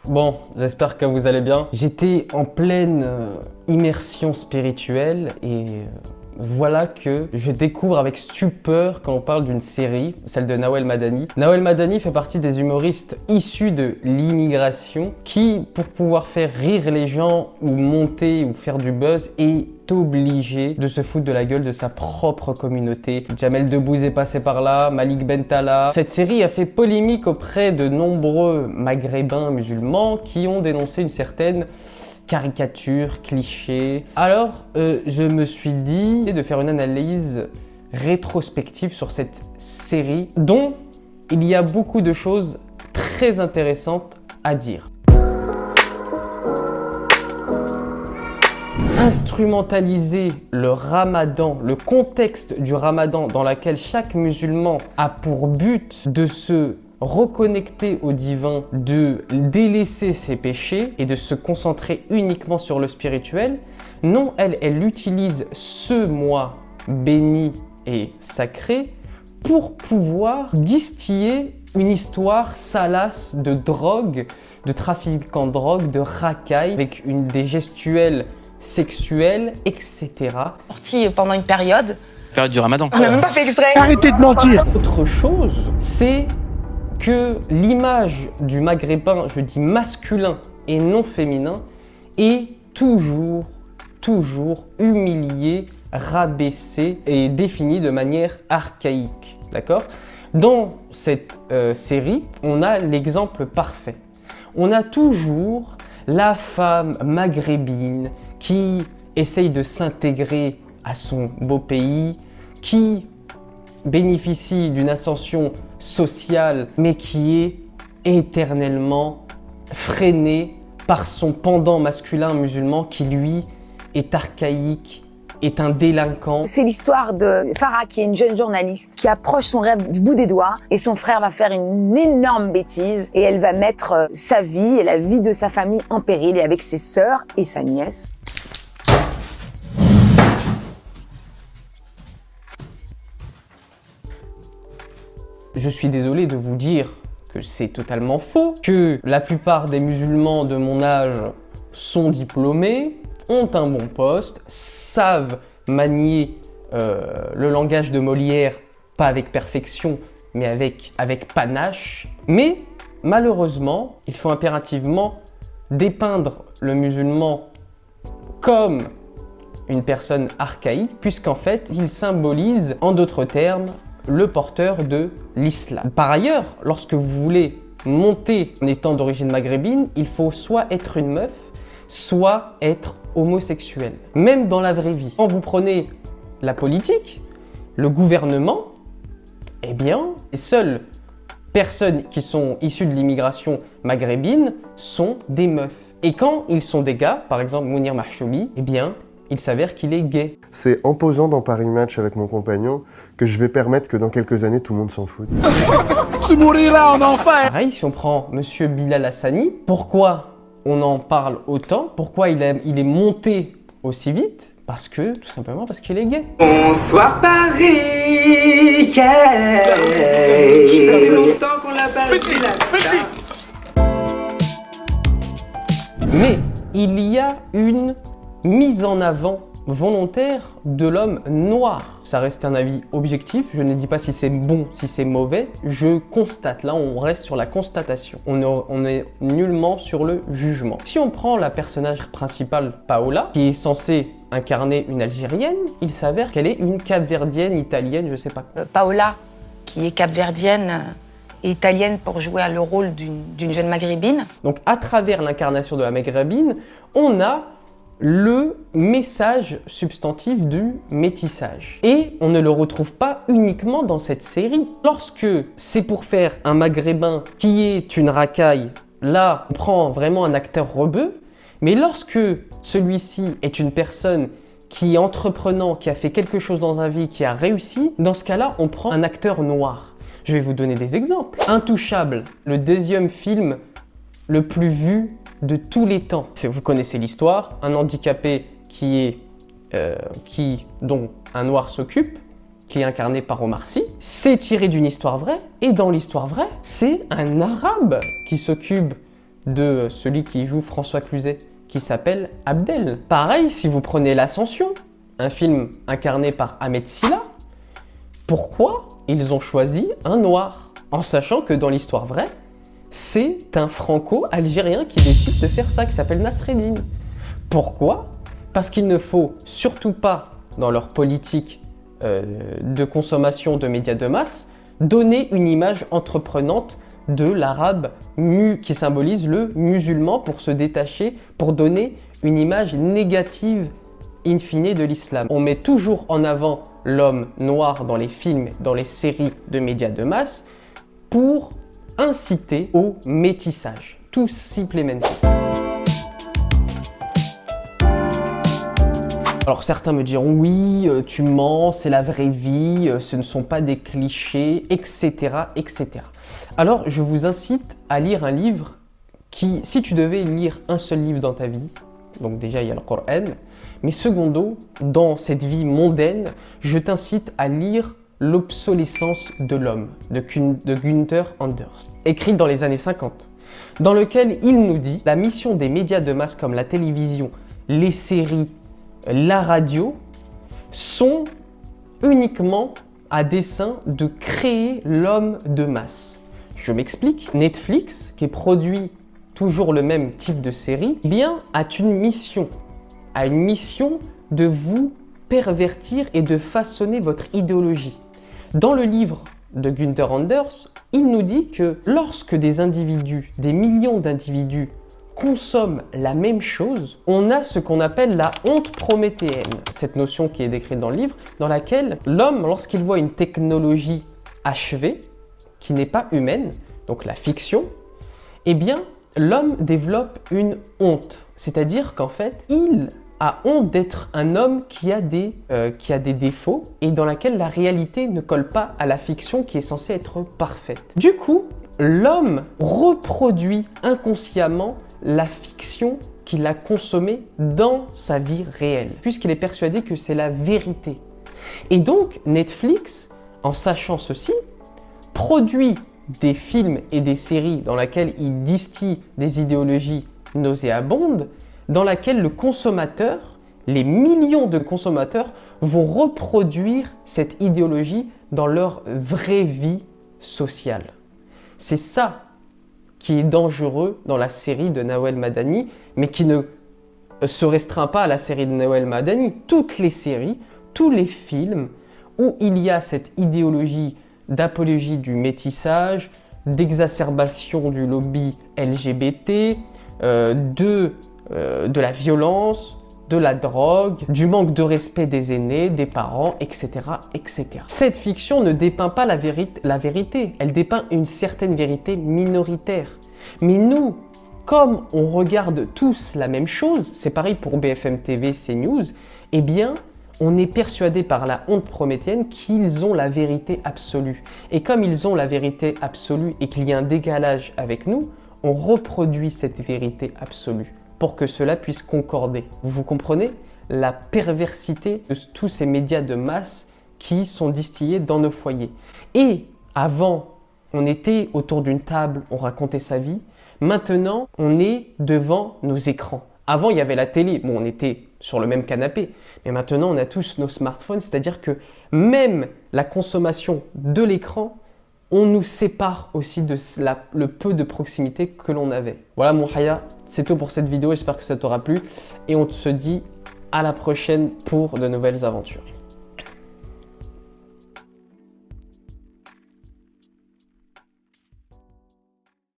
Bon, j'espère que vous allez bien. J'étais en pleine immersion spirituelle et voilà que je découvre avec stupeur quand on parle d'une série, celle de Nawel Madani. Nawel Madani fait partie des humoristes issus de l'immigration qui, pour pouvoir faire rire les gens ou monter ou faire du buzz, est obligé de se foutre de la gueule de sa propre communauté. Jamel Debbouze est passé par là, Malik Bentala. Cette série a fait polémique auprès de nombreux maghrébins musulmans qui ont dénoncé une certaine caricature, cliché. Alors, je me suis dit de faire une analyse rétrospective sur cette série dont il y a beaucoup de choses très intéressantes à dire. Instrumentaliser le ramadan, le contexte du ramadan dans lequel chaque musulman a pour but de se reconnecter au divin, de délaisser ses péchés et de se concentrer uniquement sur le spirituel. Non, elle utilise ce mois béni et sacré pour pouvoir distiller une histoire salace de drogue, de trafic en drogue, de racaille, avec des gestuels sexuels, etc. Sorti pendant une période du ramadan. On n'a même pas fait exprès. Arrêtez de mentir. Autre chose, c'est que l'image du maghrébin, je dis masculin et non féminin, est toujours humiliée, rabaissée et définie de manière archaïque. D'accord ? Dans cette série, on a l'exemple parfait. On a toujours la femme maghrébine qui essaye de s'intégrer à son beau pays, qui bénéficie d'une ascension sociale, mais qui est éternellement freinée par son pendant masculin musulman qui, lui, est archaïque, est un délinquant. C'est l'histoire de Farah, qui est une jeune journaliste qui approche son rêve du bout des doigts et son frère va faire une énorme bêtise et elle va mettre sa vie et la vie de sa famille en péril et avec ses sœurs et sa nièce. Je suis désolé de vous dire que c'est totalement faux, que la plupart des musulmans de mon âge sont diplômés, ont un bon poste, savent manier le langage de Molière, pas avec perfection, mais avec panache. Mais malheureusement, il faut impérativement dépeindre le musulman comme une personne archaïque, puisqu'en fait, il symbolise, en d'autres termes, le porteur de l'islam. Par ailleurs, lorsque vous voulez monter en étant d'origine maghrébine, il faut soit être une meuf, soit être homosexuel. Même dans la vraie vie. Quand vous prenez la politique, le gouvernement, eh bien, les seules personnes qui sont issues de l'immigration maghrébine sont des meufs. Et quand ils sont des gars, par exemple Mounir Mahchoubi, eh bien, il s'avère qu'il est gay. C'est en posant dans Paris Match avec mon compagnon que je vais permettre que dans quelques années, tout le monde s'en foute. Tu mourras là en enfer. Pareil, si on prend Monsieur Bilal Hassani, pourquoi on en parle autant? Pourquoi il est monté aussi vite? Parce que, tout simplement, parce qu'il est gay. Bonsoir Paris, yeah. Ça fait longtemps qu'on l'a pas vu là. Mais il y a une mise en avant volontaire de l'homme noir. Ça reste un avis objectif, je ne dis pas si c'est bon, si c'est mauvais, je constate. Là, on reste sur la constatation. On est nullement sur le jugement. Si on prend la personnage principale, Paola, qui est censée incarner une Algérienne, il s'avère qu'elle est une Capverdienne, italienne, je sais pas quoi. Paola, qui est capverdienne et italienne pour jouer le rôle d'une jeune maghrébine. Donc, à travers l'incarnation de la maghrébine, on a le message substantif du métissage. Et on ne le retrouve pas uniquement dans cette série. Lorsque c'est pour faire un maghrébin qui est une racaille, là, on prend vraiment un acteur rebeu. Mais lorsque celui-ci est une personne qui est entreprenant, qui a fait quelque chose dans sa vie, qui a réussi, dans ce cas-là, on prend un acteur noir. Je vais vous donner des exemples. Intouchable, le deuxième film le plus vu de tous les temps. Vous connaissez l'histoire, un handicapé dont un noir s'occupe, qui est incarné par Omar Sy. C'est tiré d'une histoire vraie, et dans l'histoire vraie, c'est un arabe qui s'occupe de celui qui joue François Cluzet, qui s'appelle Abdel. Pareil, si vous prenez L'Ascension, un film incarné par Ahmed Silla, pourquoi ils ont choisi un noir? En sachant que dans l'histoire vraie, c'est un franco-algérien qui décide de faire ça, qui s'appelle Nasreddine. Pourquoi? Parce qu'il ne faut surtout pas, dans leur politique de consommation de médias de masse, donner une image entreprenante de l'arabe qui symbolise le musulman pour se détacher, pour donner une image négative in fine de l'islam. On met toujours en avant l'homme noir dans les films, dans les séries de médias de masse pour inciter au métissage, tout simplement. Alors certains me diront oui, tu mens, c'est la vraie vie, ce ne sont pas des clichés, etc., etc. Alors je vous incite à lire un livre qui, si tu devais lire un seul livre dans ta vie, donc déjà il y a le Coran, mais secondo, dans cette vie mondaine, je t'incite à lire L'obsolescence de l'homme de Günther Anders, écrite dans les années 50, dans lequel il nous dit la mission des médias de masse comme la télévision, les séries, la radio sont uniquement à dessein de créer l'homme de masse. Je m'explique. Netflix, qui produit toujours le même type de série, bien a une mission de vous pervertir et de façonner votre idéologie. Dans le livre de Günther Anders, il nous dit que lorsque des individus, des millions d'individus, consomment la même chose, on a ce qu'on appelle la honte prométhéenne. Cette notion qui est décrite dans le livre, dans laquelle l'homme, lorsqu'il voit une technologie achevée, qui n'est pas humaine, donc la fiction, eh bien, l'homme développe une honte. C'est-à-dire qu'en fait, il a honte d'être un homme qui a des défauts et dans laquelle la réalité ne colle pas à la fiction qui est censée être parfaite. Du coup, l'homme reproduit inconsciemment la fiction qu'il a consommée dans sa vie réelle, puisqu'il est persuadé que c'est la vérité. Et donc, Netflix, en sachant ceci, produit des films et des séries dans lesquels il distille des idéologies nauséabondes, dans lesquelles le consommateur, les millions de consommateurs, vont reproduire cette idéologie dans leur vraie vie sociale. C'est ça qui est dangereux dans la série de Nawel Madani, mais qui ne se restreint pas à la série de Nawel Madani. Toutes les séries, tous les films où il y a cette idéologie d'apologie du métissage, d'exacerbation du lobby LGBT, de la violence, de la drogue, du manque de respect des aînés, des parents, etc., etc. Cette fiction ne dépeint pas la vérité, elle dépeint une certaine vérité minoritaire. Mais nous, comme on regarde tous la même chose, c'est pareil pour BFM TV, CNews, eh bien, on est persuadé par la honte prométhéenne qu'ils ont la vérité absolue. Et comme ils ont la vérité absolue et qu'il y a un décalage avec nous, on reproduit cette vérité absolue pour que cela puisse concorder. Vous comprenez la perversité de tous ces médias de masse qui sont distillés dans nos foyers. Et avant, on était autour d'une table, on racontait sa vie. Maintenant, on est devant nos écrans. Avant, il y avait la télé. Bon, on était sur le même canapé. Mais maintenant, on a tous nos smartphones. C'est-à-dire que même la consommation de l'écran, on nous sépare aussi de le peu de proximité que l'on avait. Voilà mon Haya, c'est tout pour cette vidéo. J'espère que ça t'aura plu. Et on se dit à la prochaine pour de nouvelles aventures.